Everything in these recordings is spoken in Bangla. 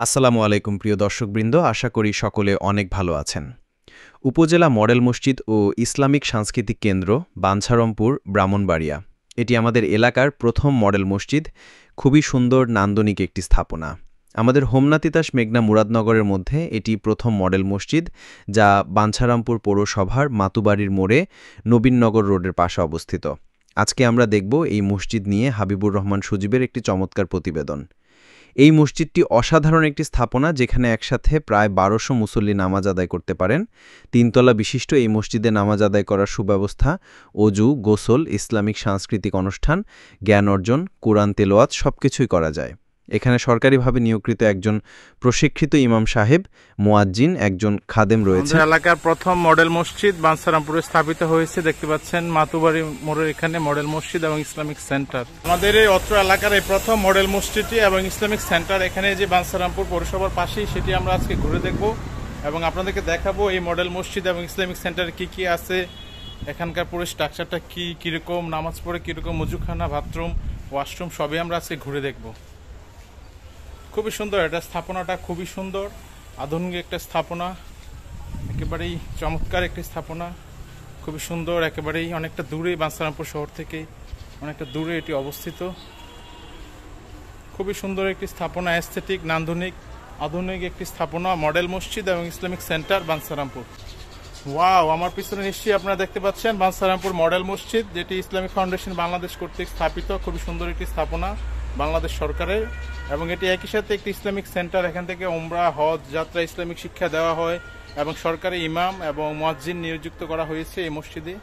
আসসালামু আলাইকুম প্রিয় দর্শকবৃন্দ, আশা করি সকলে অনেক ভালো আছেন। উপজেলা মডেল মসজিদ ও ইসলামিক সাংস্কৃতিক কেন্দ্র, বাঞ্ছারামপুর, ব্রাহ্মণবাড়িয়া। এটি আমাদের এলাকার প্রথম মডেল মসজিদ। খুবই সুন্দর নান্দনিক একটি স্থাপনা। আমাদের হোমনা তিতাস মেঘনা মুরাদনগরের মধ্যে এটি প্রথম মডেল মসজিদ, যা বাঞ্ছারামপুর পৌরসভার মাতুবাড়ির মোড়ে নবীননগর রোডের পাশে অবস্থিত। আজকে আমরা দেখব এই মসজিদ নিয়ে হাবিবুর রহমান সুজিবের একটি চমৎকার প্রতিবেদন। এই মসজিদটি অসাধারণ একটি স্থাপনা, যেখানে একসাথে প্রায় ১২০০ মুসল্লি নামাজ আদায় করতে পারেন। তিনতলা বিশিষ্ট এই মসজিদে নামাজ আদায় করার সুব্যবস্থা, অজু, গোসল, ইসলামিক সাংস্কৃতিক অনুষ্ঠান, জ্ঞান অর্জন, কোরআন তেলাওয়াত সবকিছুই করা যায়। এখানে সরকারিভাবে নিয়োগকৃত একজন প্রশিক্ষিত ইমাম সাহেব, মুয়াজ্জিন, একজন খাদেম রয়েছে। এলাকার প্রথম মডেল মসজিদ বাঞ্ছারামপুরে স্থাপিত হয়েছে। দেখতে পাচ্ছেন মাতুবাড়ি মোড়ের এখানে মডেল মসজিদ এবং ইসলামিক সেন্টার। আমাদের এই অত্র এলাকার এই প্রথম মডেল মসজিদটি এবং ইসলামিক সেন্টার এখানে যে বাঞ্ছারামপুর পৌরসভার পাশেই, সেটি আমরা আজকে ঘুরে দেখব এবং আপনাদেরকে দেখাবো এই মডেল মসজিদ এবং ইসলামিক সেন্টারে কি কি আছে, এখানকার পুরো স্ট্রাকচারটা কিরকম, নামাজ পড়ে কিরকম, উজুখানা, বাথরুম, ওয়াশরুম সবই আমরা আজকে ঘুরে দেখব। খুবই সুন্দর এটা স্থাপনাটা, খুবই সুন্দর আধুনিক একটা স্থাপনা, একেবারেই চমৎকার একটি স্থাপনা, খুবই সুন্দর। একেবারেই অনেকটা দূরে, বাঞ্ছারামপুর শহর থেকে অনেকটা দূরে এটি অবস্থিত। খুবই সুন্দর একটি স্থাপনা, অ্যাস্থেটিক, নান্দনিক, আধুনিক একটি স্থাপনা, মডেল মসজিদ এবং ইসলামিক সেন্টার বাঞ্ছারামপুর। ওয়াও, আমার পিছনে নিশ্চয়ই আপনারা দেখতে পাচ্ছেন বাঞ্ছারামপুর মডেল মসজিদ, যেটি ইসলামিক ফাউন্ডেশন বাংলাদেশ কর্তৃক স্থাপিত। খুবই সুন্দর একটি স্থাপনা বাংলাদেশ সরকারের, এবং এটি একই সাথে একটি ইসলামিক সেন্টার। এখান থেকে উমরা, হজ যাত্রা, ইসলামিক শিক্ষা দেওয়া হয় এবং সরকারি ইমাম এবং মুয়াজ্জিন নিযুক্ত করা হয়েছে এই মসজিদে।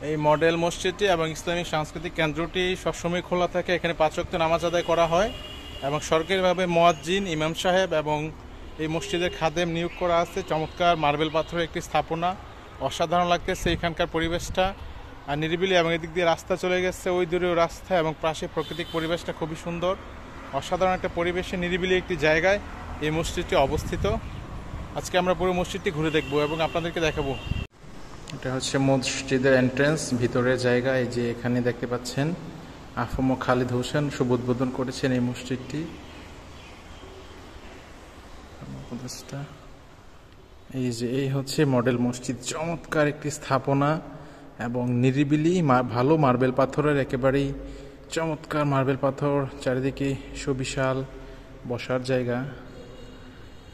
এই মডেল মসজিদটি এবং ইসলামিক সাংস্কৃতিক কেন্দ্রটি সবসময় খোলা থাকে। এখানে ৫ ওয়াক্ত নামাজ আদায় করা হয় এবং সরকারিভাবে মুয়াজ্জিন, ইমাম সাহেব এবং এই মসজিদের খাদেম নিয়োগ করা আছে। চমৎকার মার্বেল পাথরের একটি স্থাপনা, অসাধারণ লাগতেছে এখানকার পরিবেশটা, আর নিরিবিলি, এবং এদিক দিয়ে রাস্তা চলে গেছে, ওই দূরেও রাস্তা, এবং পাশে প্রাকৃতিক পরিবেশটা খুবই সুন্দর। অসাধারণ একটা পরিবেশে নিরিবিলি একটি জায়গায় এই মসজিদটি অবস্থিত। আজকে আমরা পুরো মসজিদটি ঘুরে দেখব এবং আপনাদেরকে দেখাবো। এটা হচ্ছে মসজিদের এন্ট্রেন্স, ভিতরের জায়গা। এই যে এখানে দেখতে পাচ্ছেন আফম খালিদ হোসেন শুভ উদ্বোধন করেছেন এই মসজিদটি। এই যে এই হচ্ছে মডেল মসজিদ, চমৎকার একটি স্থাপনা এবং নিরিবিলি, ভালো মার্বেল পাথরের, একেবারেই চমৎকার মার্বেল পাথর, চারিদিকে সুবিশাল বসার জায়গা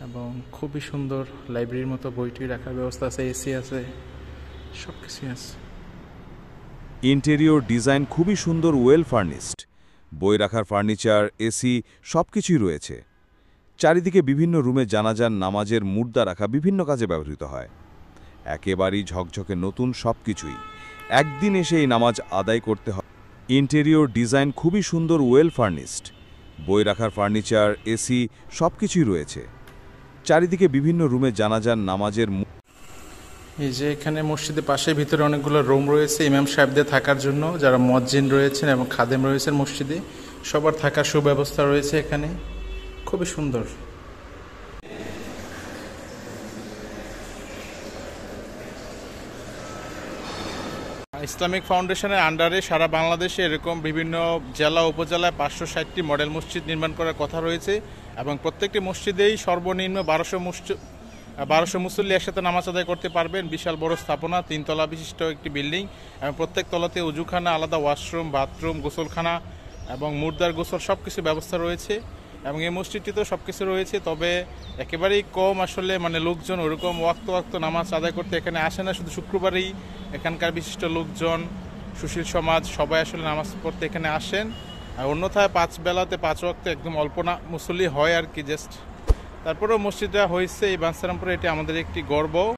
এবং খুবই সুন্দর। লাইব্রেরির মতো বইটি রাখার ব্যবস্থা আছে, এসি আছে, সব কিছুই আছে। ইন্টেরিয়র ডিজাইন খুবই সুন্দর, ওয়েল ফার্নিশড, বই রাখার ফার্নিচার, এসি সবকিছুই রয়েছে। চারিদিকে বিভিন্ন রুমে জানাজার নামাজের মুর্দা রাখা বিভিন্ন কাজে ব্যবহৃত হয়। একেবারেই ঝকঝকে নতুন সবকিছুই, একদিন এসে এই নামাজ আদায় করতে হয়। ইন্টেরিয়র ডিজাইন খুবই সুন্দর, ওয়েল ফার্নিশড, বই রাখার ফার্নিচার, এসি সবকিছুই রয়েছে। চারিদিকে বিভিন্ন রুমে জানাজার নামাজের। এই যে এখানে মসজিদের পাশে ভিতরে অনেকগুলো রুম রয়েছে ইমাম সাহেবদের থাকার জন্য, যারা মুয়াজ্জিন রয়েছেন এবং খাদেম রয়েছেন মসজিদে, সবার থাকার সুব্যবস্থা রয়েছে এখানে। খুবই সুন্দর। ইসলামিক ফাউন্ডেশনের আন্ডারে সারা বাংলাদেশে এরকম বিভিন্ন জেলা উপজেলায় ৫৬০টি মডেল মসজিদ নির্মাণ করার কথা রয়েছে এবং প্রত্যেকটি মসজিদেই সর্বনিম্ন ১২০০ মুসল্লি একসাথে নামাজ আদায় করতে পারবেন। বিশাল বড় স্থাপনা, ৩ তলা বিশিষ্ট একটি বিল্ডিং এবং প্রত্যেক তলাতে উজুখানা, আলাদা ওয়াশরুম, বাথরুম, গোসলখানা এবং মুর্দার গোসল সবকিছু ব্যবস্থা রয়েছে এবং এই মসজিদটিতে সবকিছু রয়েছে। তবে একেবারেই কম আসলে লোকজন ওরকম ওয়াক্ত নামাজ আদায় করতে এখানে আসে না। শুধু শুক্রবারেই এখানকার বিশিষ্ট লোকজন, সুশীল সমাজ সবাই আসলে নামাজ পড়তে এখানে আসেন। আর অন্যথায় ৫ বেলাতে ৫ ওয়াক্তে একদম অল্প না মুসল্লি হয় আর কি, জাস্ট। তারপরেও মসজিদটা হয়েছে এই বাঞ্ছারামপুরে, এটি আমাদের একটি গর্ব।